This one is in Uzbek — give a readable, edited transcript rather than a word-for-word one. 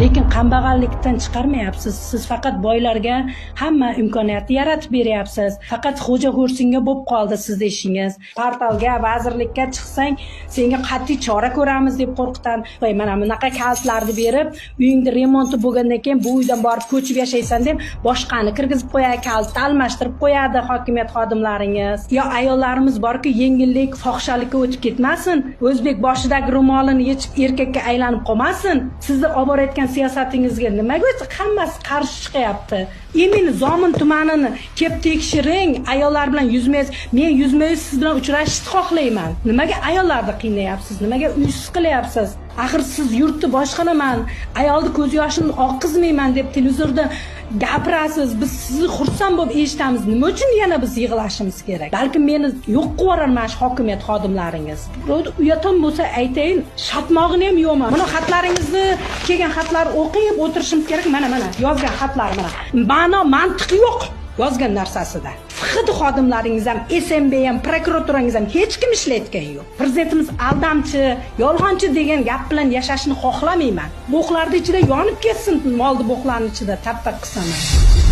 lekin kambag'allikdan chiqarmayapsiz. Siz faqat boylarga hamma imkoniyatni yaratib beryapsiz. Faqat xo'ja xo'rsinga bo'lib qoldi sizning ishingiz. Portalga, vazirlikka chiqsang, senga qat'iy chora ko'ramiz deb qo'rqitadi. Voy, mana bunaqa kalitlarni berib, uyingda remonti bo'lgandan keyin bu uydan borib ko'chib yashaysan deb boshqani kirgizib qo'yadi, kalitni almashtirib qo'yadi hokimiyat xodimlaringiz. Yo ayollarimiz borki, yengillik, fohishalikka o'tib ketmasin. O'zbek boshidagi ro'molini yechib erkakka aylanib qolmasin. Sizni olib borayotgan siyosatingizga nimaga hammasi qarshi chiqyapti? Emin Zomin tumanini kelib tekshiring, ayollar bilan yuzma-yuz, men yuzma-yuz siz bilan uchrashishni xohlayman. Nimaga ayollarni qiynayapsiz? Nimaga uysiz qilyapsiz? Axir siz yurtni boshqaraman, ayolni ko'z yoshini oqizmayman deb televizorda gapirasiz. Biz sizni xursand bo'lib eshitamiz. Nima uchun yana biz yig'lashimiz kerak? Balki meni yo'q qilib yuborarman hokimiyat xodimlaringiz. Uyatim bo'lsa aytayin, shatmog'ini ham yo'qman. Mana xatlaringizni, kelgan xatlar o'qib o'tirishim kerak. Mana yozgan xatlar mana. Ma'no, mantiq yo'q yozgan narsasida. FHD xodimlaringiz ham, SMB ham, prokuraturangiz ham hech kim ishlayotgan yo'q. Prezidentimiz aldamchi, yolg'onchi degan gap bilan yashashni xohlamayman. Bo'qlarning ichida yonib ketsin, molni bo'qlarning ichida tap-tap qilsaman.